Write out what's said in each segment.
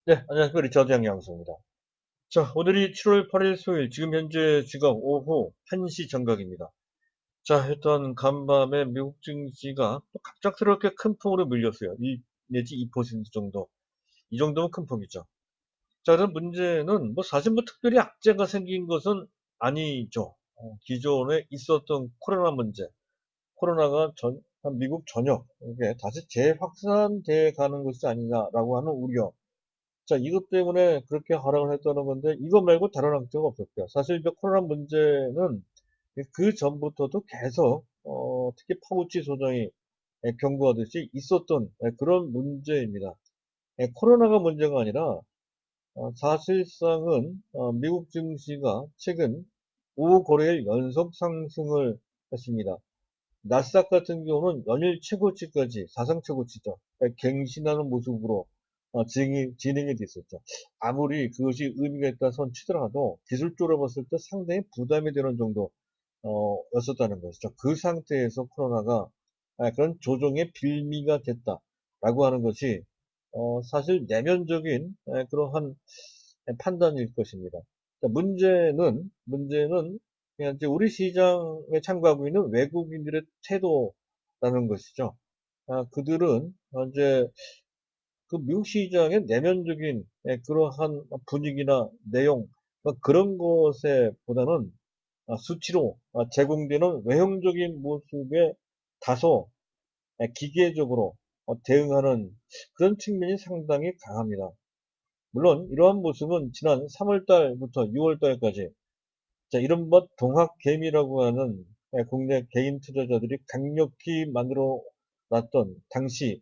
네, 안녕하십니까. 리차드 양양수입니다. 자, 오늘이 7월 8일 수요일, 지금 현재 지각 오후 1시 정각입니다. 자, 일단 간밤에 미국 증시가 또 갑작스럽게 큰 폭으로 밀렸어요. 내지 2% 정도. 이 정도면 큰 폭이죠. 자, 그럼 문제는 뭐 사실 뭐 특별히 악재가 생긴 것은 아니죠. 기존에 있었던 코로나 문제, 코로나가 미국 전역, 이게 다시 재확산돼 가는 것이 아니냐라고 하는 우려. 자, 이것 때문에 그렇게 하락을 했다는 건데, 이거 말고 다른 악재가 없었고요. 사실 이제 코로나 문제는 그 전부터도 계속, 특히 파우치 소장이 경고하듯이 있었던 그런 문제입니다. 코로나가 문제가 아니라, 사실상은, 미국 증시가 최근 5거래일 연속 상승을 했습니다. 나스닥 같은 경우는 연일 최고치까지 사상 최고치죠. 갱신하는 모습으로 진행이 됐었죠. 아무리 그것이 의미가 있다 손 치더라도 기술적으로 봤을 때 상당히 부담이 되는 정도 였었다는 것이죠. 그 상태에서 코로나가 그런 조정의 빌미가 됐다라고 하는 것이 사실 내면적인 그러한 판단일 것입니다. 자, 문제는 그냥 이제 우리 시장에 참가하고 있는 외국인들의 태도라는 것이죠. 그들은 이제 그 미국 시장의 내면적인 그러한 분위기나 내용 그런 것에 보다는 수치로 제공되는 외형적인 모습에 다소 기계적으로 대응하는 그런 측면이 상당히 강합니다. 물론 이러한 모습은 지난 3월 달부터 6월 달까지 자, 이른바 동학개미라고 하는 국내 개인 투자자들이 강력히 만들어 놨던 당시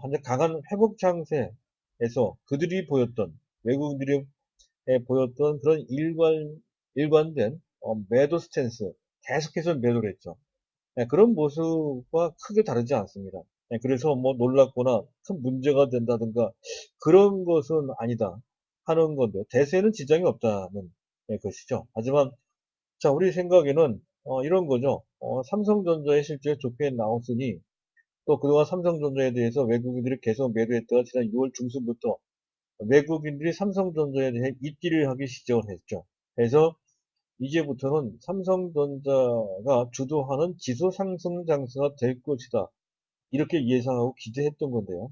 현재 강한 회복 장세에서 그들이 보였던 외국인들이 보였던 그런 일관된 매도 스탠스 계속해서 매도를 했죠. 그런 모습과 크게 다르지 않습니다. 그래서 뭐 놀랍거나 큰 문제가 된다든가 그런 것은 아니다 하는 건데 대세는 지장이 없다는 것이죠. 하지만 자, 우리 생각에는 이런 거죠. 삼성전자의 실적이 좋게 나왔으니 또 그동안 삼성전자에 대해서 외국인들이 계속 매도했다가 지난 6월 중순부터 외국인들이 삼성전자에 대해 입기를 하기 시작을 했죠. 그래서 이제부터는 삼성전자가 주도하는 지수 상승 장세가 될 것이다. 이렇게 예상하고 기대했던 건데요.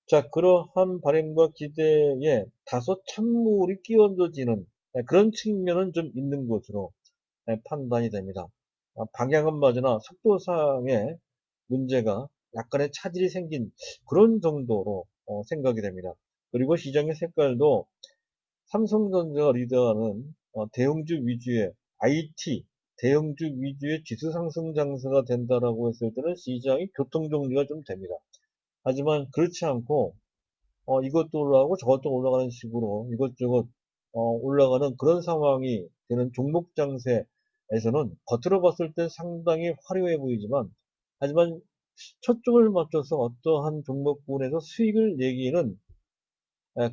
자, 그러한 발행과 기대에 다소 찬물이 끼얹어지는 그런 측면은 좀 있는 것으로 판단이 됩니다. 방향은 맞으나 속도상의 문제가 약간의 차질이 생긴 그런 정도로 생각이 됩니다. 그리고 시장의 색깔도 삼성전자가 리드하는 대형주 위주의 IT, 대형주 위주의 지수 상승 장세가 된다라고 했을 때는 시장이 교통정리가 좀 됩니다. 하지만 그렇지 않고 이것도 올라가고 저것도 올라가는 식으로 이것저것 올라가는 그런 상황이 되는 종목 장세에서는 겉으로 봤을 때 상당히 화려해 보이지만 하지만 초점을 맞춰서 어떠한 종목군에서 수익을 내기는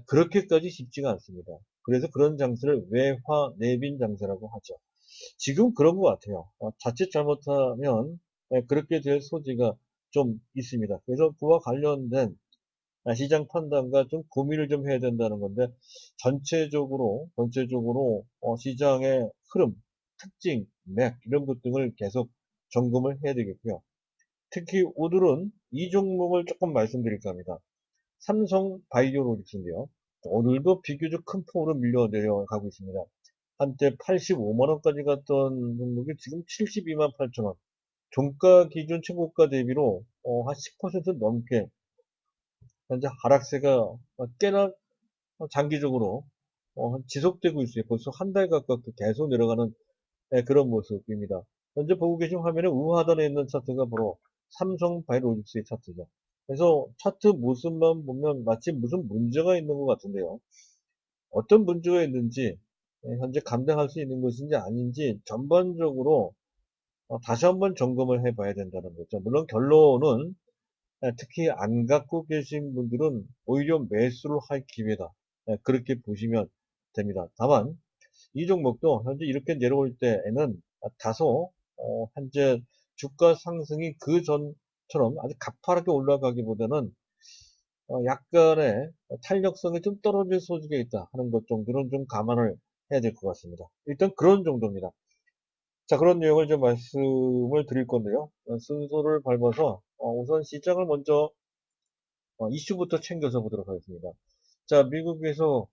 그렇게까지 쉽지가 않습니다. 그래서 그런 장세를 외화 내빈 장세라고 하죠. 지금 그런 것 같아요. 자칫 잘못하면 그렇게 될 소지가 좀 있습니다. 그래서 그와 관련된 시장 판단과 좀 고민을 좀 해야 된다는 건데 전체적으로 시장의 흐름, 특징, 맥 이런 것 등을 계속 점검을 해야 되겠고요. 특히 오늘은 이 종목을 조금 말씀드릴까 합니다. 삼성 바이오로직스인데요. 오늘도 비교적 큰 폭으로 밀려 내려가고 있습니다. 한때 85만 원까지 갔던 종목이 지금 72만 8천 원. 종가 기준 최고가 대비로 한 10% 넘게 현재 하락세가 꽤나 장기적으로 지속되고 있어요. 벌써 한 달 가깝게 계속 내려가는 그런 모습입니다. 현재 보고 계신 화면에 우하단에 있는 차트가 바로 삼성 바이오로직스의 차트죠. 그래서 차트 모습만 보면 마치 무슨 문제가 있는 것 같은데요. 어떤 문제가 있는지 현재 감당할 수 있는 것인지 아닌지 전반적으로 다시 한번 점검을 해봐야 된다는 거죠. 물론 결론은 특히 안 갖고 계신 분들은 오히려 매수를 할 기회다. 그렇게 보시면 됩니다. 다만 이 종목도 현재 이렇게 내려올 때에는 다소 현재 주가 상승이 그 전처럼 아주 가파르게 올라가기보다는 약간의 탄력성이 좀 떨어질 소지가 있다 하는 것 정도는 좀 감안을 해야 될 것 같습니다. 일단 그런 정도입니다. 자, 그런 내용을 좀 말씀을 드릴 건데요. 순서를 밟아서 우선 시장을 먼저 이슈부터 챙겨서 보도록 하겠습니다. 자, 미국에서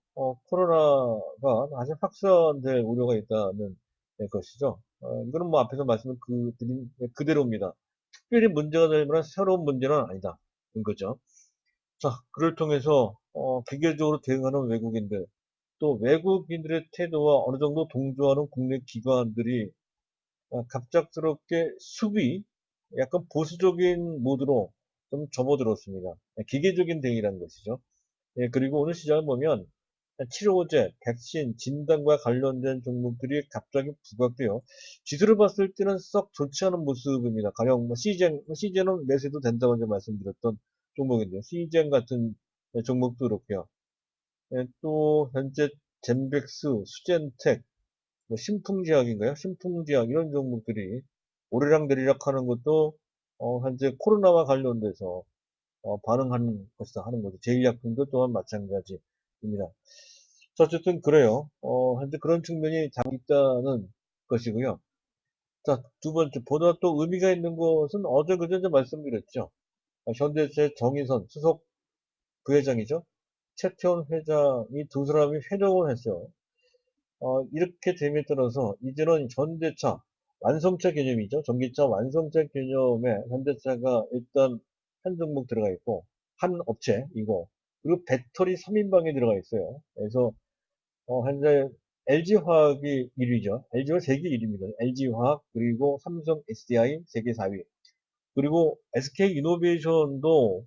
코로나가 아직 확산될 우려가 있다는 것이죠. 이거는 뭐 앞에서 말씀을 드린 그대로입니다. 특별히 문제가 될 만한 새로운 문제는 아니다. 인 거죠. 자, 그를 통해서 기계적으로 대응하는 외국인들, 또 외국인들의 태도와 어느 정도 동조하는 국내 기관들이 갑작스럽게 수비, 약간 보수적인 모드로 좀 접어들었습니다. 기계적인 대응이라는 것이죠. 예, 그리고 오늘 시장을 보면 치료제, 백신, 진단과 관련된 종목들이 갑자기 부각되어 지수를 봤을 때는 썩 좋지 않은 모습입니다. 가령 뭐 시젠은 매수해도 된다고 이제 말씀드렸던 종목인데요. 시젠 같은 종목도 그렇고요. 예, 또 현재 젠백스, 수젠텍, 뭐 신풍제약인가요? 신풍제약 이런 종목들이 오르락내리락 하는 것도 현재 코로나와 관련돼서 반응하는 것이다 하는 거죠. 제일약품도 또한 마찬가지입니다. 자, 어쨌든 그래요. 현재 그런 측면이 있다는 것이고요. 자, 두 번째, 보다 또 의미가 있는 것은 어제 그제 말씀드렸죠. 현대제 정의선 수석 부회장이죠. 최태원 회장이 두 사람이 회동을 했어요. 이렇게 됨에 따라서 이제는 현대차 완성차 개념이죠. 전기차 완성차 개념에 현대차가 일단 한 종목 들어가 있고 한 업체이고 그리고 배터리 3인방에 들어가 있어요. 그래서 현재 LG화학이 1위죠. LG화학 세계 1위입니다. LG화학 그리고 삼성 SDI 세계 4위 그리고 SK이노베이션도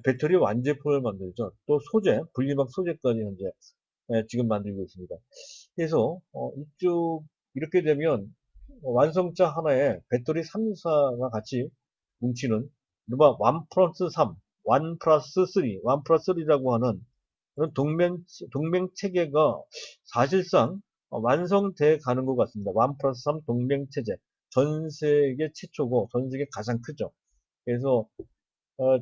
배터리 완제품을 만들죠. 또 소재, 분리막 소재까지 현재 지금 만들고 있습니다. 그래서 이쪽 이렇게 되면 완성차 하나에 배터리 3사가 같이 뭉치는 이른바 1 플러스 3, 1 플러스 3, 1 플러스 3라고 하는 그런 동맹 체계가 사실상 완성돼 가는 것 같습니다. 1 플러스 3 동맹 체제. 전 세계 최초고 전 세계 가장 크죠. 그래서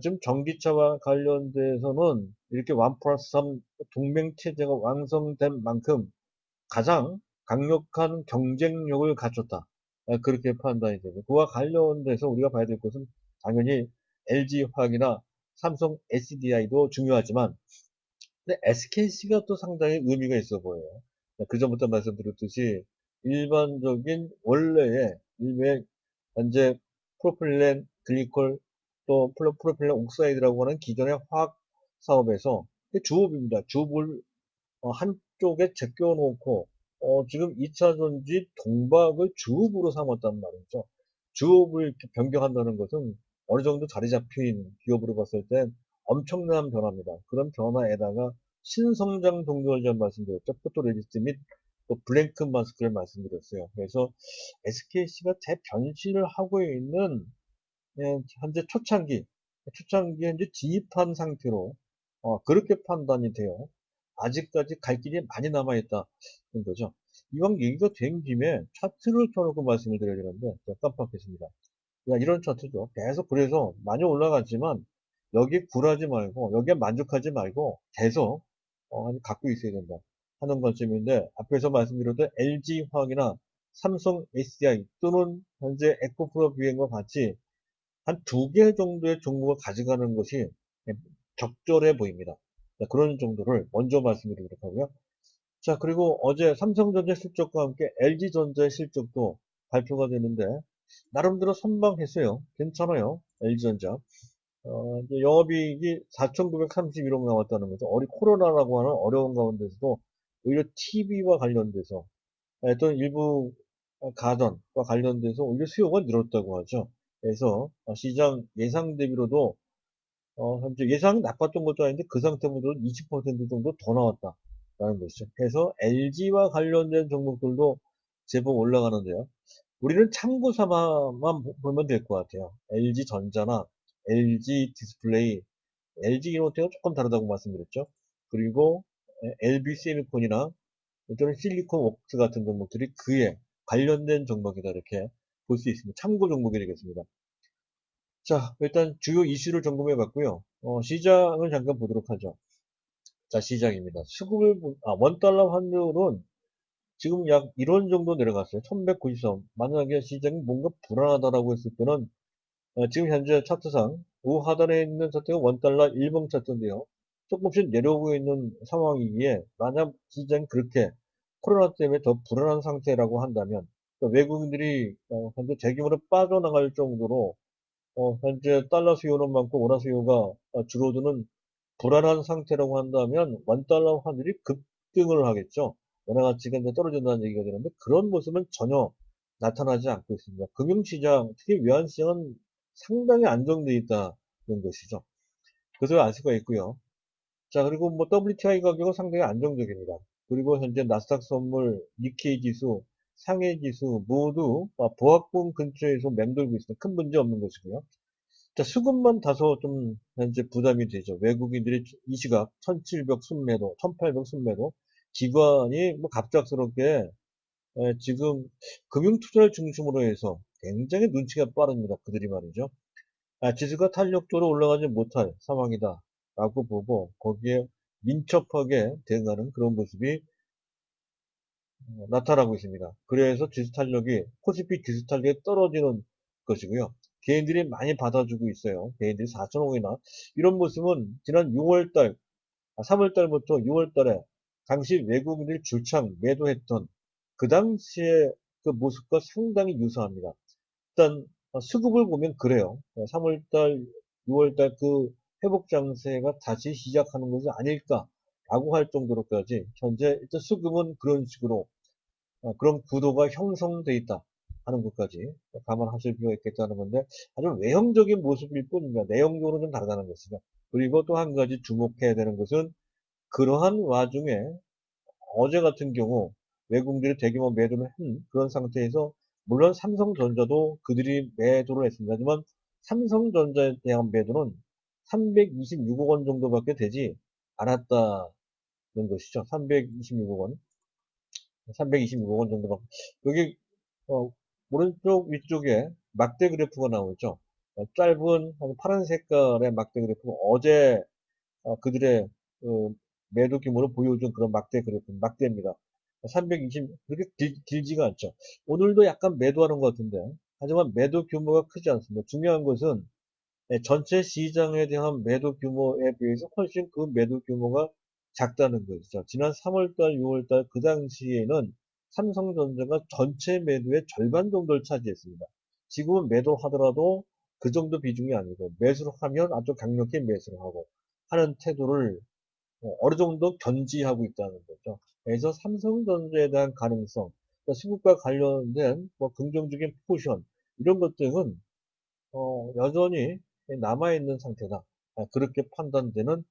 지금 전기차와 관련돼서는 이렇게 1 플러스 3 동맹 체제가 완성된 만큼 가장 강력한 경쟁력을 갖췄다. 그렇게 판단이 되고 그와 관련돼서 우리가 봐야 될 것은 당연히 LG화학이나 삼성 SDI도 중요하지만 근데 SKC가 또 상당히 의미가 있어 보여요. 그 전부터 말씀드렸듯이 일반적인 원래의 일명 현재 프로필렌 글리콜 또 프로필렌 옥사이드라고 하는 기존의 화학 사업에서 주업입니다. 주업을 한쪽에 제껴놓고 지금 2차 전지 동박을 주업으로 삼았단 말이죠. 주업을 이렇게 변경한다는 것은 어느 정도 자리 잡힌 기업으로 봤을 땐 엄청난 변화입니다. 그런 변화에다가 신성장 동력을 전 말씀드렸죠. 포토레지스트 및 또 블랭크 마스크를 말씀드렸어요. 그래서 SKC가 재변신을 하고 있는 현재 초창기 현재 진입한 상태로 그렇게 판단이 돼요. 아직까지 갈 길이 많이 남아있다는 거죠. 이왕 얘기가 된 김에 차트를 켜놓고 말씀을 드려야 되는데 제가 깜빡했습니다. 이런 차트죠. 계속 그래서 많이 올라갔지만 여기에 굴하지 말고 여기에 만족하지 말고 계속 갖고 있어야 된다 하는 관점인데 앞에서 말씀드렸던 LG화학이나 삼성 SDI 또는 현재 에코프로 비행과 같이 한 두 개 정도의 종목을 가져가는 것이 적절해 보입니다. 그런 정도를 먼저 말씀드리도록 하고요. 자, 그리고 어제 삼성전자 실적과 함께 LG전자의 실적도 발표가 되는데, 나름대로 선방했어요. 괜찮아요. LG전자. 이제 영업이익이 4,931억 나왔다는 거죠. 코로나라고 하는 어려운 가운데서도 오히려 TV와 관련돼서, 또 일부 가전과 관련돼서 오히려 수요가 늘었다고 하죠. 그래서 시장 예상 대비로도 현재 예상이 나빴던 것도 아닌데 그 상태보다 20% 정도 더 나왔다라는 것이죠. 그래서 LG와 관련된 종목들도 제법 올라가는데요. 우리는 참고 삼아만 보면 될 것 같아요. LG전자나 LG 디스플레이, LG 이노텍은 조금 다르다고 말씀드렸죠. 그리고 LB 세미콘이나 또는 실리콘 웍스 같은 종목들이 그에 관련된 종목이다 이렇게 볼 수 있습니다. 참고 종목이 되겠습니다. 자, 일단 주요 이슈를 점검해 봤고요. 시장을 잠깐 보도록 하죠. 자, 시장입니다. 원달러 환율은 지금 약 1원 정도 내려갔어요. 1193. 만약에 시장이 뭔가 불안하다라고 했을 때는 지금 현재 차트상 우하단에 있는 차트가 원달러 일봉 차트인데요. 조금씩 내려오고 있는 상황이기에 만약 시장이 그렇게 코로나 때문에 더 불안한 상태라고 한다면 외국인들이 현재 대규모로 빠져나갈 정도로 현재 달러 수요는 많고 원화 수요가 줄어드는 불안한 상태라고 한다면 원달러 환율이 급등을 하겠죠. 원화 가치가 이제 떨어진다는 얘기가 되는데 그런 모습은 전혀 나타나지 않고 있습니다. 금융시장, 특히 외환시장은 상당히 안정되어 있다는 것이죠. 그것을 알 수가 있고요. 자, 그리고 뭐 WTI 가격은 상당히 안정적입니다. 그리고 현재 나스닥 선물, 니케이 지수, 상해 지수 모두 보합권 근처에서 맴돌고 있습니다. 큰 문제 없는 것이고요. 자, 수급만 다소 좀 현재 부담이 되죠. 외국인들이 이 시각 1700 순매도, 1800 순매도, 기관이 뭐 갑작스럽게 지금 금융투자를 중심으로 해서 굉장히 눈치가 빠릅니다. 그들이 말이죠. 지수가 탄력도로 올라가지 못할 상황이다 라고 보고 거기에 민첩하게 대응하는 그런 모습이 나타나고 있습니다. 그래서 지수 탄력이 코스피 지수 탄력이 떨어지는 것이고요. 개인들이 많이 받아주고 있어요. 개인들이 4천억이나 이런 모습은 지난 6월달, 3월달부터 6월달에 당시 외국인들이 줄창 매도했던 그 당시의 그 모습과 상당히 유사합니다. 일단 수급을 보면 그래요. 3월달, 6월달 그 회복 장세가 다시 시작하는 것이 아닐까라고 할 정도로까지 현재 일단 수급은 그런 식으로 그런 구도가 형성돼 있다 하는 것까지 감안하실 필요가 있겠다는 건데 아주 외형적인 모습일 뿐입니다. 내용적으로 좀 다르다는 것이죠. 그리고 또 한 가지 주목해야 되는 것은 그러한 와중에 어제 같은 경우 외국인들이 대규모 매도를 한 그런 상태에서 물론 삼성전자도 그들이 매도를 했습니다. 하지만 삼성전자에 대한 매도는 326억 원 정도밖에 되지 않았다는 것이죠. 326억 원. 326억 원 정도밖에. 여기 어, 오른쪽 위쪽에 막대 그래프가 나오죠. 짧은 파란 색깔의 막대 그래프가 어제 그들의 매도 규모를 보여준 그런 막대 그래프, 막대입니다. 320, 그렇게 길지가 않죠. 오늘도 약간 매도하는 것 같은데, 하지만 매도 규모가 크지 않습니다. 중요한 것은 전체 시장에 대한 매도 규모에 비해서 훨씬 그 매도 규모가 작다는 것이죠. 지난 3월달, 6월달 그 당시에는 삼성전자가 전체 매도의 절반 정도를 차지했습니다. 지금은 매도하더라도 그 정도 비중이 아니고 매수를 하면 아주 강력히 매수를 하고 하는 태도를 어느 정도 견지하고 있다는 거죠. 그래서 삼성전자에 대한 가능성, 그러니까 수급과 관련된 뭐 긍정적인 포지션 이런 것들은 여전히 남아있는 상태다. 그렇게 판단되는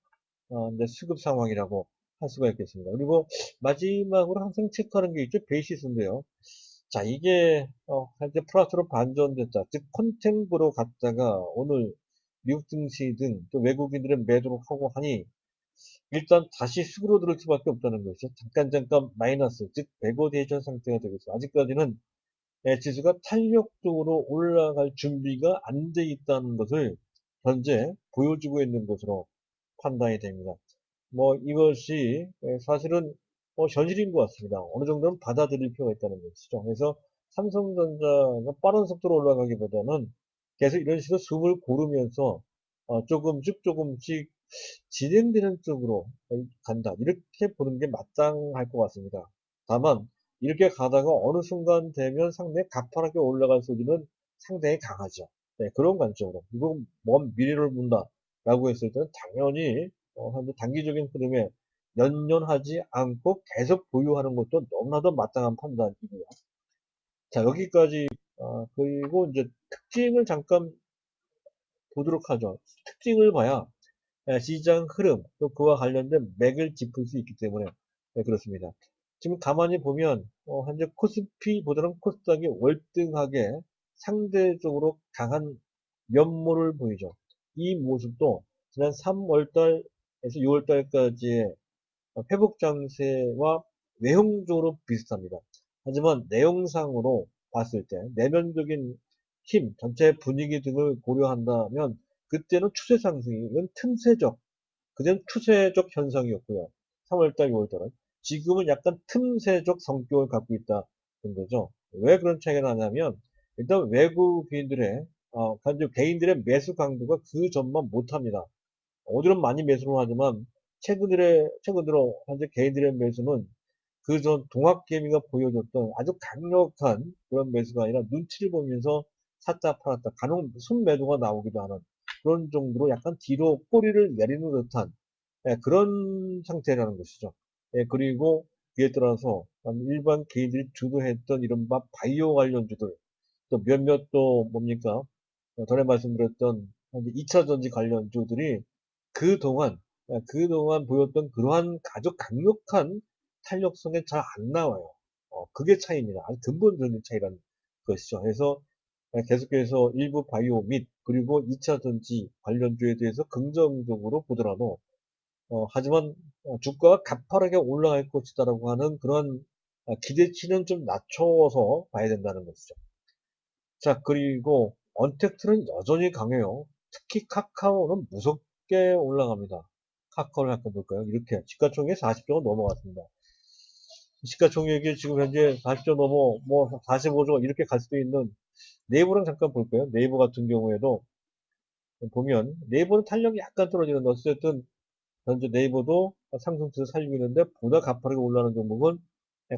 이제 수급 상황이라고 할 수가 있겠습니다. 그리고 마지막으로 항상 체크하는 게 있죠. 베이시스인데요. 자, 이게 현재 플러스로 반전됐다. 즉 컨탱보로 갔다가 오늘 미국 증시 등 또 외국인들은 매도를 하고 하니 일단 다시 수그러 들을 수밖에 없다는 것이죠. 잠깐 마이너스, 즉 베고데이션 상태가 되겠습니다. 아직까지는 지수가 탄력적으로 올라갈 준비가 안 돼 있다는 것을 현재 보여주고 있는 것으로 판단이 됩니다. 뭐 이것이 사실은 현실인 것 같습니다. 어느 정도는 받아들일 필요가 있다는 것이죠. 그래서 삼성전자가 빠른 속도로 올라가기보다는 계속 이런 식으로 숨을 고르면서 조금씩 진행되는 쪽으로 간다. 이렇게 보는 게 마땅할 것 같습니다. 다만 이렇게 가다가 어느 순간 되면 상당히 가파르게 올라갈 소리는 상당히 강하죠. 네, 그런 관점으로. 이거 먼 미래를 본다라고 했을 때는 당연히 현재 단기적인 흐름에 연연하지 않고 계속 보유하는 것도 너무나도 마땅한 판단이고요. 자, 여기까지, 그리고 이제 특징을 잠깐 보도록 하죠. 특징을 봐야 시장 흐름, 또 그와 관련된 맥을 짚을 수 있기 때문에 그렇습니다. 지금 가만히 보면 현재 코스피보다는 코스닥이 월등하게 상대적으로 강한 면모를 보이죠. 이 모습도 지난 3월달에서 6월달까지의 회복 장세와 외형적으로 비슷합니다. 하지만 내용상으로 봤을 때 내면적인 힘, 전체 분위기 등을 고려한다면 그때는 추세 상승이, 이건 틈새적, 그때는 추세적 현상이었고요. 3월달, 6월달은. 지금은 약간 틈새적 성격을 갖고 있다는 거죠. 왜 그런 차이가 나냐면, 일단 외국인들의, 개인들의 매수 강도가 그 전만 못합니다. 어디는 많이 매수를 하지만, 최근 들어, 현재 개인들의 매수는 그 전 동학개미가 보여줬던 아주 강력한 그런 매수가 아니라 눈치를 보면서 샀다 팔았다 간혹 순매도가 나오기도 하는 그런 정도로 약간 뒤로 꼬리를 내리는 듯한 그런 상태라는 것이죠. 그리고 그에 따라서 일반 개인들이 주도했던 이른바 바이오 관련주들 또 몇몇 또 뭡니까 전에 말씀드렸던 2차 전지 관련주들이 그동안 그동안 보였던 그러한 아주 강력한 탄력성에 잘 안 나와요. 그게 차이입니다. 아주 근본적인 차이라는 것이죠. 그래서 계속해서 일부 바이오 및 그리고 2차 전지 관련주에 대해서 긍정적으로 보더라도 하지만 주가가 가파르게 올라갈 것이다라고 하는 그런 기대치는 좀 낮춰서 봐야 된다는 것이죠. 자, 그리고 언택트는 여전히 강해요. 특히 카카오는 무섭게 올라갑니다. 카카오를 한번 볼까요? 이렇게 시가총액 40조가 넘어갔습니다. 시가총액이 지금 현재 40조 넘어 뭐 45조 이렇게 갈 수도 있는 네이버랑 잠깐 볼까요? 네이버 같은 경우에도 보면 네이버는 탄력이 약간 떨어지는데 어쨌든 현재 네이버도 상승세를 살리고 있는데 보다 가파르게 올라가는 종목은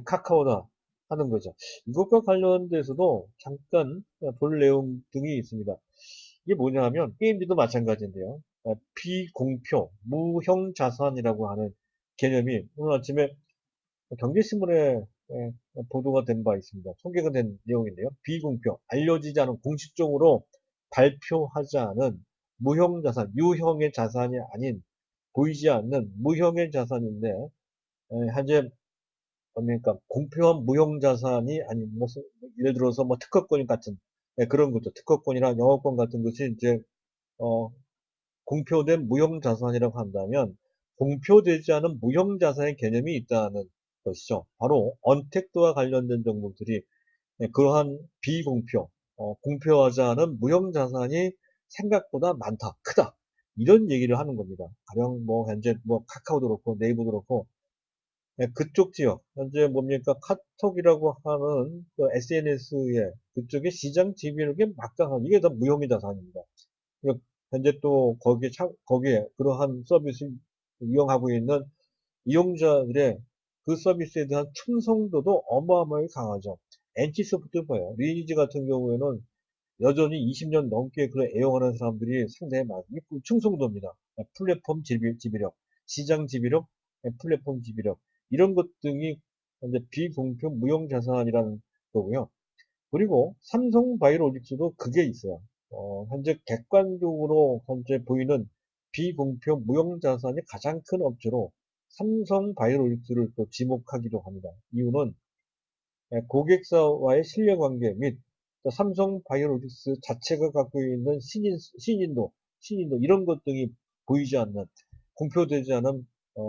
카카오다 하는 거죠. 이것과 관련돼서도 잠깐 볼 내용 등이 있습니다. 이게 뭐냐 하면 게임기도 마찬가지인데요. 비공표, 무형자산이라고 하는 개념이 오늘 아침에 경제신문에 보도가 된 바 있습니다. 소개가 된 내용인데요. 비공표, 알려지지 않은 공식적으로 발표하지 않은 무형자산, 유형의 자산이 아닌 보이지 않는 무형의 자산인데 현재 뭡니까 공표한 무형자산이 아닌 무슨 예를 들어서 뭐 특허권 같은 그런 것도 특허권이나 영어권 같은 것이 이제 어, 공표된 무형자산이라고 한다면 공표되지 않은 무형자산의 개념이 있다는 것이죠. 바로 언택트와 관련된 종목들이 그러한 비공표, 공표하지 않은 무형자산이 생각보다 많다, 크다. 이런 얘기를 하는 겁니다. 가령 뭐 현재 뭐 카카오도 그렇고 네이버도 그렇고 그쪽 지역 현재 뭡니까 카톡이라고 하는 그 SNS에 그쪽에 시장 지배력이 막강한 이게 다 무형의 자산입니다. 현재 또 거기에 그러한 서비스를 이용하고 있는 이용자들의 그 서비스에 대한 충성도도 어마어마하게 강하죠. NC소프트 봐요. 리니지 같은 경우에는 여전히 20년 넘게 그걸 애용하는 사람들이 상당히 많고 충성도입니다. 플랫폼 지배력, 시장 지배력, 플랫폼 지배력 이런 것 등이 현재 비공표 무형자산이라는 거고요. 그리고 삼성바이오로직스도 그게 있어요. 현재 객관적으로 현재 보이는 비공표 무형자산이 가장 큰 업체로 삼성바이오로직스를 또 지목하기도 합니다. 이유는 고객사와의 신뢰관계 및 삼성바이오로직스 자체가 갖고 있는 신인도 이런 것 등이 보이지 않는 공표되지 않은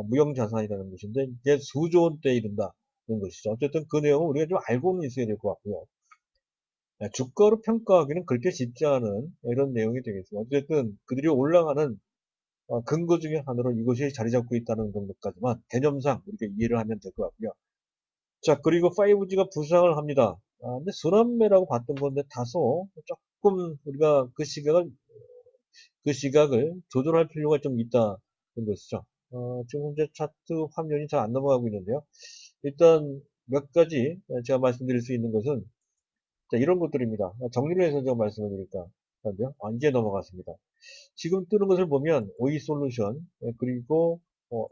무형자산이라는 것인데 이게 수조 원대에 이른다는 것이죠. 어쨌든 그 내용은 우리가 좀 알고는 있어야 될 것 같고요. 주가로 평가하기는 그렇게 쉽지 않은 이런 내용이 되겠습니다. 어쨌든 그들이 올라가는 근거 중에 하나로 이것이 자리 잡고 있다는 정도까지만 개념상 우리가 이해를 하면 될 것 같고요. 자, 그리고 5G가 부상을 합니다. 근데 순환매라고 봤던 건데 다소 조금 우리가 그 시각을 조절할 필요가 좀 있다는 것이죠. 지금 현재 차트 화면이 잘 안 넘어가고 있는데요. 일단 몇 가지 제가 말씀드릴 수 있는 것은 자, 이런 것들입니다. 정리를 해서 제가 말씀을 드릴까 하는데요. 이제 넘어갔습니다. 지금 뜨는 것을 보면 오이솔루션 그리고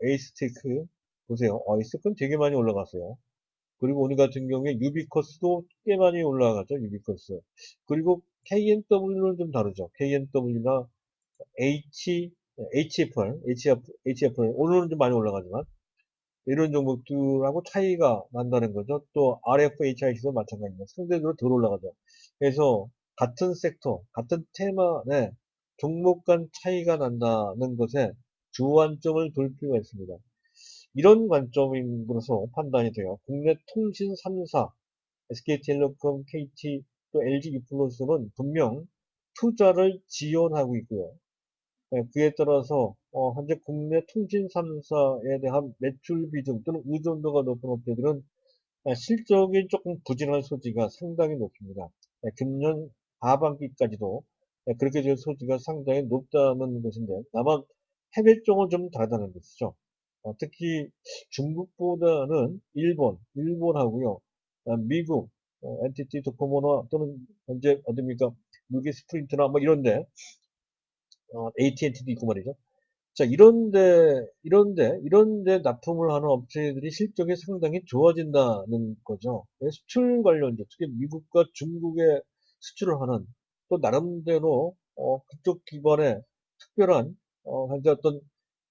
에이스테크 보세요. 에이스테크는 되게 많이 올라갔어요. 그리고 오늘 같은 경우에 유비커스도 꽤 많이 올라가죠. 유비커스. 그리고 KNW는 좀 다르죠. KNW나 HFR 오늘은 좀 많이 올라가지만 이런 종목들하고 차이가 난다는 거죠. 또 RFHIC도 마찬가지입니다. 상대적으로 덜 올라가죠. 그래서 같은 섹터, 같은 테마 내 종목 간 차이가 난다는 것에 주안점을 둘 필요가 있습니다. 이런 관점으로서 판단이 돼요. 국내 통신 3사, SK텔레콤, KT, 또 LG U+는 분명 투자를 지원하고 있고요. 그에 따라서 현재 국내 통신 3사에 대한 매출 비중 또는 의존도가 높은 업체들은 실적이 조금 부진할 소지가 상당히 높습니다. 금년 하반기까지도 그렇게 될 소지가 상당히 높다는 것인데, 다만 해외 쪽은 좀 다르다는 것이죠. 특히 중국보다는 일본하고요, 미국, NTT 도코모나 또는 현재 어딥니까? 미국의 스프린트나 뭐 이런데, AT&T도 있고 말이죠. 자, 이런데 납품을 하는 업체들이 실적이 상당히 좋아진다는 거죠. 수출 관련주, 특히 미국과 중국에 수출을 하는, 또 나름대로, 그쪽 기반의 특별한, 현재 어떤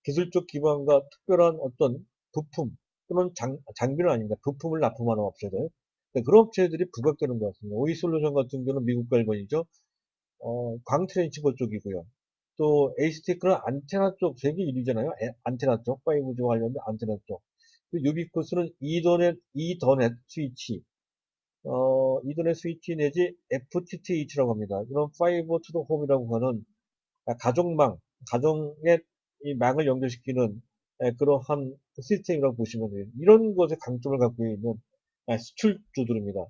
기술적 기반과 특별한 어떤 부품, 또는 장비는 아닙니다. 부품을 납품하는 업체들. 네, 그런 업체들이 부각되는 것 같습니다. 오이솔루션 같은 경우는 미국과 일본이죠. 광트렌치고 쪽이고요. 또 에이스테크는 안테나 쪽 세계 1위잖아요. 안테나 쪽, 5G 관련된 안테나 쪽. 유비쿠스는 이더넷 스위치, 이더넷 스위치 내지 FTTH라고 합니다. 이런 파이버 투 더 홈이라고 하는 가정에 이 망을 연결시키는 그러한 시스템이라고 보시면 돼요. 이런 것에 강점을 갖고 있는 수출주들입니다.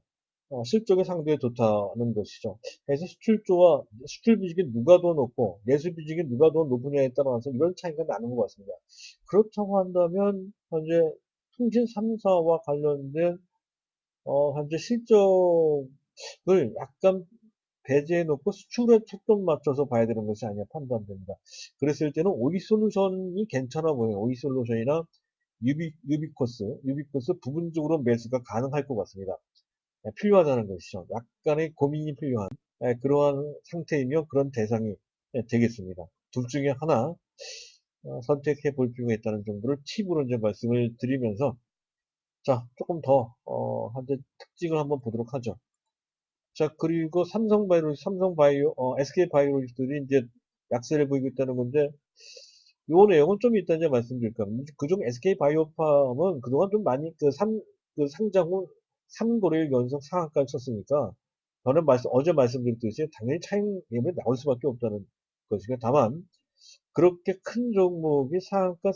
실적이 상당히 좋다는 것이죠. 그래서 수출 비중이 누가 더 높고 내수 비중이 누가 더 높으냐에 따라서 이런 차이가 나는 것 같습니다. 그렇다고 한다면 현재 통신 3사와 관련된 현재 실적을 약간 배제해 놓고 수출에 초점 맞춰서 봐야 되는 것이 아니냐 판단됩니다. 그랬을 때는 오이솔루션이 괜찮아 보여요. 오이솔루션이나 유비코스 부분적으로 매수가 가능할 것 같습니다. 필요하다는 것이죠. 약간의 고민이 필요한 그러한 상태이며 그런 대상이 되겠습니다. 둘 중에 하나 선택해 볼 필요가 있다는 정도를 팁으로 이제 말씀을 드리면서 자, 조금 더 현재 특징을 한번 보도록 하죠. 자, 그리고 SK바이오로직들이 이제 약세를 보이고 있다는 건데, 요 내용은 좀 이따 이제 말씀드릴까 합니다. 그중 SK바이오팜은 그동안 좀 많이 그 상장 후 3거래일 연속 상한가를 쳤으니까, 저는 어제 말씀드렸듯이 당연히 차익임이 나올 수밖에 없다는 것이고, 다만, 그렇게 큰 종목이 상한가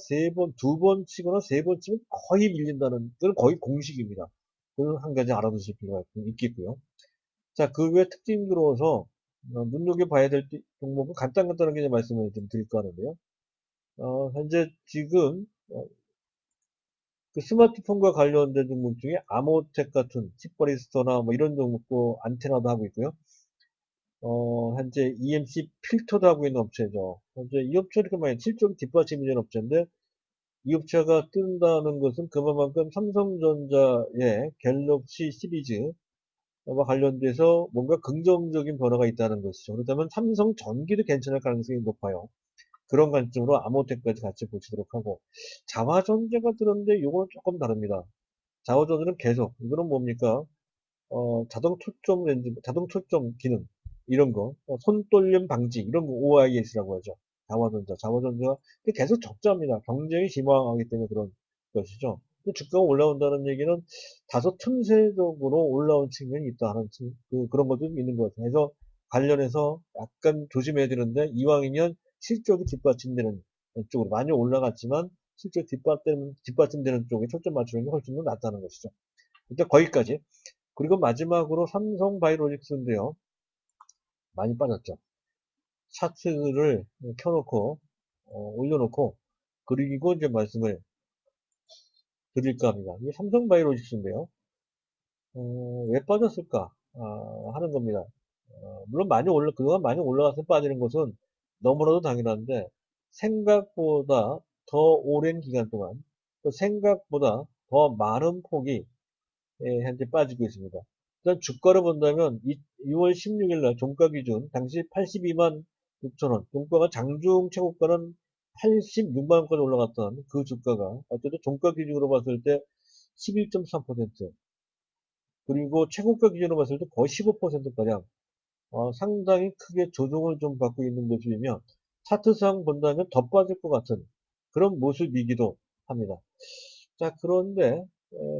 두 번 치거나 세 번 치면 거의 밀린다는, 그건 거의 공식입니다. 그건 한 가지 알아두실 필요가 있겠고요. 자, 그 외 특징으로서 눈여겨봐야 될 종목은 간단하게 말씀을 좀 드릴까 하는데요. 현재 지금 그 스마트폰과 관련된 종목 중에 아모텍 같은 칩버리스터나 뭐 이런 종목도 안테나도 하고 있고요. 현재 EMC 필터도 하고 있는 업체죠. 현재 이 업체 이렇게 많이 실적 뒷받침이 되는 업체인데 이 업체가 뜬다는 것은 그만큼 삼성전자의 갤럭시 시리즈 와 관련돼서 뭔가 긍정적인 변화가 있다는 것이죠. 그렇다면 삼성 전기도 괜찮을 가능성이 높아요. 그런 관점으로 아모텍까지 같이 보시도록 하고 자화전자가 들었는데 이거는 조금 다릅니다. 자화전자는 계속 이거는 뭡니까? 자동 초점 렌즈, 자동 초점 기능 이런 거, 손떨림 방지 이런 거 OIS라고 하죠. 자화전자가 계속 적자입니다. 경쟁이 심화하기 때문에 그런 것이죠. 주가가 올라온다는 얘기는 다소 틈새적으로 올라온 측면이 있다는 그런 것도 있는 것 같아요. 그래서 관련해서 약간 조심해야 되는데 이왕이면 실적이 뒷받침되는 쪽으로 많이 올라갔지만 실적 뒷받침되는 쪽에 초점 맞추는 게 훨씬 더 낫다는 것이죠. 일단 거기까지. 그리고 마지막으로 삼성바이오로직스인데요. 많이 빠졌죠. 차트를 켜놓고 올려놓고 그리고 이제 말씀을 드릴까 합니다. 이게 삼성바이오로직스인데요. 왜 빠졌을까 하는 겁니다. 물론 그동안 많이 올라가서 빠지는 것은 너무나도 당연한데 생각보다 더 오랜 기간 동안 또 생각보다 더 많은 폭이 현재 빠지고 있습니다. 일단 주가를 본다면 6월 16일 날 종가 기준 당시 82만 6천원, 종가가 장중 최고가는 86만 원까지 올라갔던 그 주가가 어쨌든 종가 기준으로 봤을 때 11.3%, 그리고 최고가 기준으로 봤을 때 거의 15%가량 상당히 크게 조정을 좀 받고 있는 모습이며 차트상 본다면 더 빠질 것 같은 그런 모습이기도 합니다. 자, 그런데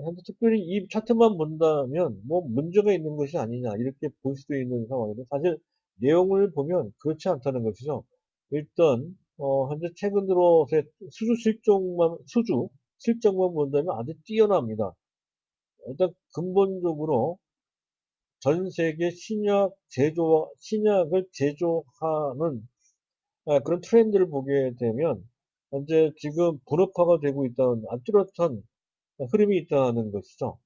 현재 특별히 이 차트만 본다면 뭐 문제가 있는 것이 아니냐 이렇게 볼 수도 있는 상황인데 사실 내용을 보면 그렇지 않다는 것이죠. 일단 현재 최근 들어서의 실적만 본다면 아주 뛰어납니다. 일단 근본적으로 전 세계 신약을 제조하는 그런 트렌드를 보게 되면 현재 지금 분업화가 되고 있다는 아주 뚜렷한 흐름이 있다는 것이죠.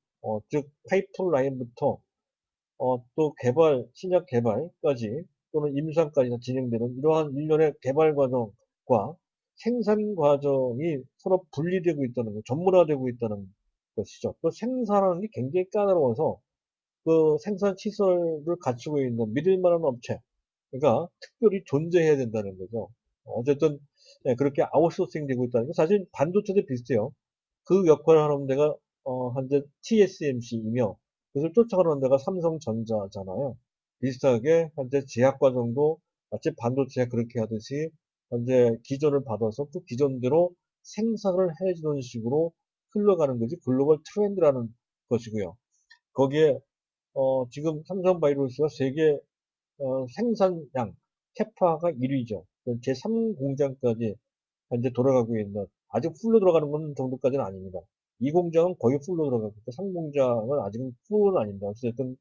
즉 파이프라인부터 또 신약 개발까지 또는 임상까지 다 진행되는 이러한 일련의 개발 과정과 생산 과정이 서로 분리되고 있다는 것, 전문화되고 있다는 것이죠. 또 생산하는 게 굉장히 까다로워서 그 생산 시설을 갖추고 있는 믿을 만한 업체가 특별히 존재해야 된다는 거죠. 어쨌든 그렇게 아웃소싱 되고 있다는 거 사실 반도체도 비슷해요. 그 역할을 하는 데가 현재 TSMC이며 그것을 쫓아가는 데가 삼성전자잖아요. 비슷하게 현재 제약 과정도 마치 반도체가 그렇게 하듯이 현재 기존을 받아서 그 기존대로 생산을 해주는 식으로 흘러가는 것이 글로벌 트렌드라는 것이고요. 거기에 지금 삼성바이오로스가 세계 생산량 캐파가 1위죠. 제3공장까지 현재 돌아가고 있는 아직 풀로 들어가는 건 정도까지는 아닙니다. 2공장은 거의 풀로 들어가고 있고 3공장은 아직은 풀은 아닙니다. 어쨌든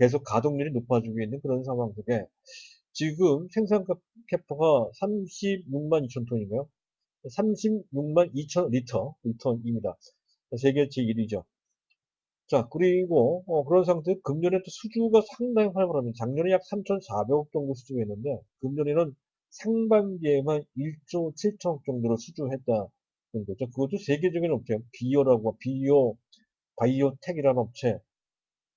계속 가동률이 높아지고 있는 그런 상황 속에 지금 생산 캐파가 36만 2천 톤인가요? 36만 2천 리터입니다. 세계 제1위죠. 자, 그리고 그런 상태에 금년에 또 수주가 상당히 활발합니다. 작년에 약 3,400억 정도 수주했는데 금년에는 상반기에만 1조 7천억 정도로 수주했다는 거죠. 그것도 세계적인 업체, 비오 바이오텍이라는 업체,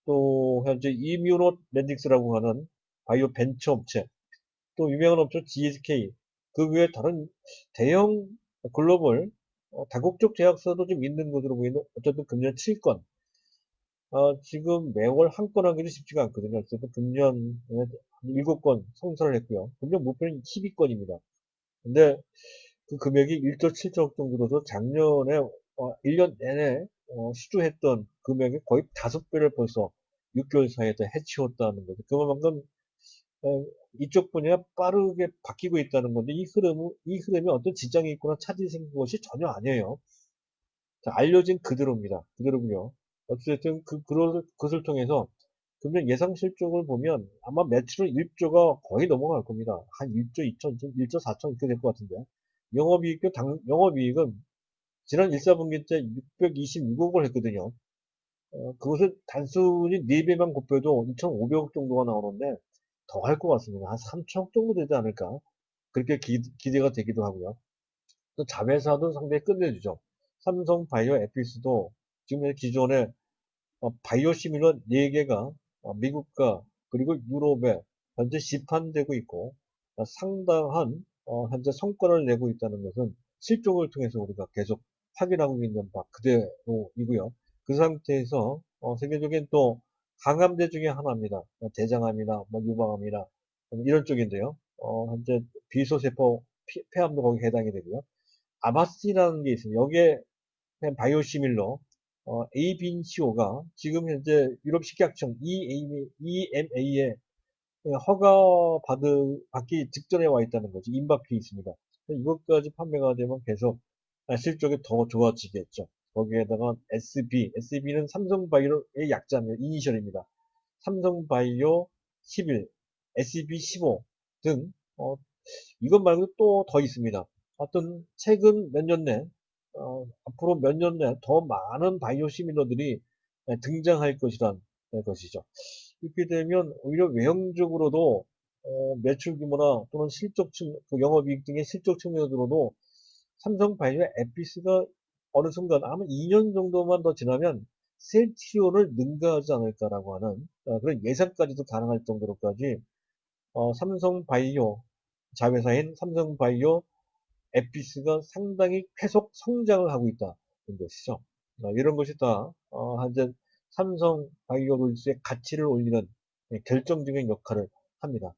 또 현재 이뮤노랜딕스라고 하는 바이오 벤처 업체, 또 유명한 업체 GSK, 그 외에 다른 대형 글로벌 다국적 제약사도 좀 있는 것으로 보이는 어쨌든 금년 7건, 지금 매월 한 건 하기도 쉽지가 않거든요. 그래서 금년 7건 성사를 했고요. 금년 목표는 12건입니다. 근데 그 금액이 1조 7천억 정도로서 작년에 1년 내내 수주했던 금액의 거의 5배를 벌써 6개월 사이에 다 해치웠다는 거죠. 그만큼 이쪽 분야가 빠르게 바뀌고 있다는 건데 이 흐름이 어떤 지장이 있거나 차질이 생긴 것이 전혀 아니에요. 자, 알려진 그대로입니다. 그대로군요. 어쨌든 그것을 통해서 금년 예상 실적을 보면 아마 매출은 1조가 거의 넘어갈 겁니다. 한 1조 2천, 1조 4천 이렇게 될 것 같은데. 영업이익은 지난 1사분기 때 626억을 했거든요. 그것을 단순히 4배만 곱해도 2,500억 정도가 나오는데 더 할 것 같습니다. 한 3천억 정도 되지 않을까. 그렇게 기대가 되기도 하고요. 또 자회사도 상당히 끝내주죠. 삼성바이오 에피스도 지금 기존에 바이오 시밀러 4개가 미국과 그리고 유럽에 현재 시판되고 있고 상당한 현재 성과를 내고 있다는 것은 실적을 통해서 우리가 계속 확인하고 있는 바 그대로이고요. 그 상태에서 세계적인 또 항암제 중에 하나입니다. 대장암이나 뭐 유방암이나 이런 쪽인데요. 현재 비소세포 폐암도 거기 해당이 되고요. 아바스티라는 게 있습니다. 여기에 바이오시밀러 ABCO가 지금 현재 유럽 식약청 EMA에 받기 직전에 와 있다는 거죠. 임박해 있습니다. 이것까지 판매가 되면 계속 실적이 더 좋아지겠죠. 거기에다가 SB는 삼성바이오의 약자입니다. 이니셜입니다. 삼성바이오 11, SB 15 등 이것 말고 또 더 있습니다. 하여튼 최근 몇 년 내, 앞으로 몇 년 내 더 많은 바이오 시밀러들이 등장할 것이란 것이죠. 이렇게 되면 오히려 외형적으로도 매출 규모나 또는 그 영업이익 등의 실적 측면으로도 삼성바이오 에피스가 어느 순간 아마 2년 정도만 더 지나면 셀트리온을 능가하지 않을까라고 하는 그런 예상까지도 가능할 정도로까지 삼성바이오 자회사인 삼성바이오 에피스가 상당히 계속 성장을 하고 있다는 것이죠. 이런 것이 다 현재 삼성바이오로직스의 가치를 올리는 결정적인 역할을 합니다.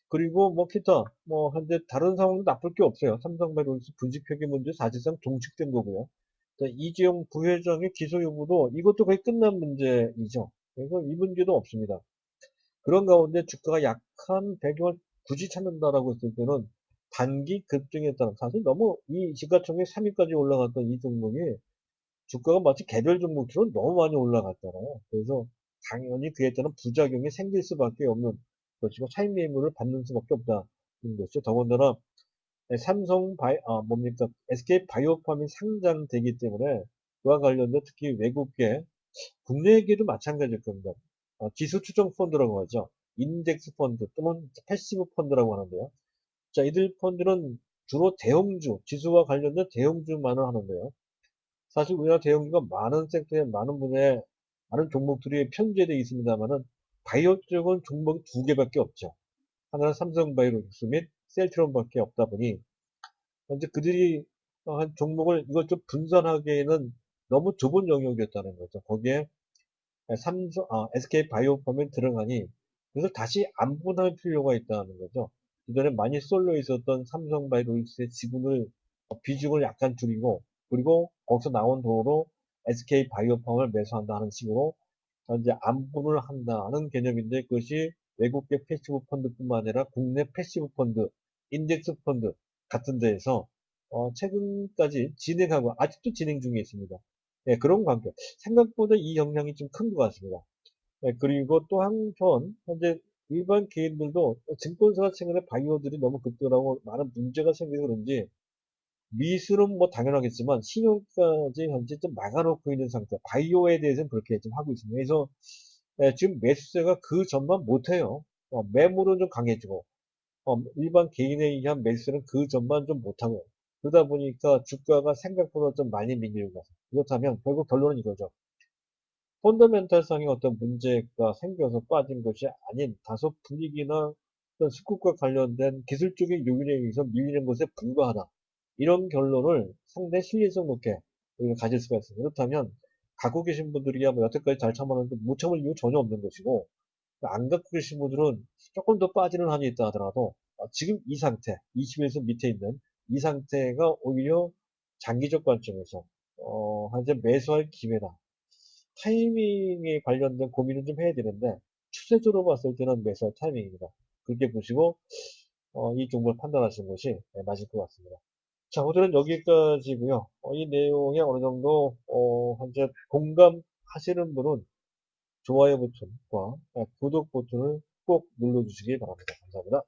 그리고 뭐 기타 뭐 현재 다른 상황도 나쁠 게 없어요. 삼성바이오로직스 분식회계 문제 사실상 종식된 거고요. 이재용 부회장의 기소 여부도 이것도 거의 끝난 문제이죠. 그래서 이 문제도 없습니다. 그런 가운데 주가가 약한 배경을 굳이 찾는다라고 했을 때는 단기 급등에 따라 사실 너무 이 시가총액 3위까지 올라갔던 이 종목이 주가가 마치 개별 종목처럼 너무 많이 올라갔잖아요. 그래서 당연히 그에 따른 부작용이 생길 수밖에 없는 것이고 차익 매물을 받는 수밖에 없다는 것이죠. 더군다나 뭡니까? SK 바이오팜이 상장되기 때문에 그와 관련된 특히 외국계, 국내에게도 마찬가지일 겁니다. 지수 추정 펀드라고 하죠. 인덱스 펀드 또는 패시브 펀드라고 하는데요. 자, 이들 펀드는 주로 대형주, 지수와 관련된 대형주만을 하는데요. 사실 우리나라 대형주가 많은 섹터에 많은 분야에 많은 종목들이 편제되어 있습니다만은 바이오 쪽은 종목이 두 개밖에 없죠. 하나는 삼성바이오로직스 및 셀트론밖에 없다 보니 현재 그들이 한 종목을 이걸 좀 분산하기에는 너무 좁은 영역이었다는 거죠. 거기에 SK 바이오팜에 들어가니 그래서 다시 안분할 필요가 있다는 거죠. 기존에 많이 쏠려 있었던 삼성바이오로직스의 지분을 비중을 약간 줄이고 그리고 거기서 나온 돈으로 SK 바이오팜을 매수한다는 식으로 이제 안분을 한다는 개념인데 그것이 외국계 패시브 펀드뿐만 아니라 국내 패시브 펀드, 인덱스 펀드 같은 데에서 최근까지 진행하고 아직도 진행 중에 있습니다. 예, 그런 관계. 생각보다 이 영향이 좀 큰 것 같습니다. 예, 그리고 또 한편 현재 일반 개인들도 증권사가 최근에 바이오들이 너무 급등하고 많은 문제가 생겨서 그런지 미술은 뭐 당연하겠지만 신용까지 현재 좀 막아놓고 있는 상태. 바이오에 대해서는 그렇게 좀 하고 있습니다. 그래서 지금 매수세가 그 전만 못해요. 매물은 좀 강해지고 일반 개인에 의한 매수세는 그 전만 좀 못하고 그러다 보니까 주가가 생각보다 좀 많이 밀리는 것 같아요. 그렇다면 결국 결론은 이거죠. 펀더멘탈상의 어떤 문제가 생겨서 빠진 것이 아닌 다소 분위기나 어떤 수급과 관련된 기술적인 요인에 의해서 밀리는 것에 불과하다. 이런 결론을 상당히 신뢰성 높게 우리가 가질 수가 있습니다. 그렇다면 갖고 계신 분들이야 뭐 여태까지 잘 참았는데 못 참을 이유 전혀 없는 것이고 안 갖고 계신 분들은 조금 더 빠지는 한이 있다 하더라도 지금 이 상태, 20에서 밑에 있는 이 상태가 오히려 장기적 관점에서 현재 매수할 기회다. 타이밍에 관련된 고민을 좀 해야 되는데 추세적으로 봤을 때는 매수할 타이밍입니다. 그렇게 보시고 이 종목을 판단하시는 것이 맞을 것 같습니다. 자, 오늘은 여기까지고요. 이 내용에 어느 정도 현재 공감하시는 분은 좋아요 버튼과 구독 버튼을 꼭 눌러주시기 바랍니다. 감사합니다.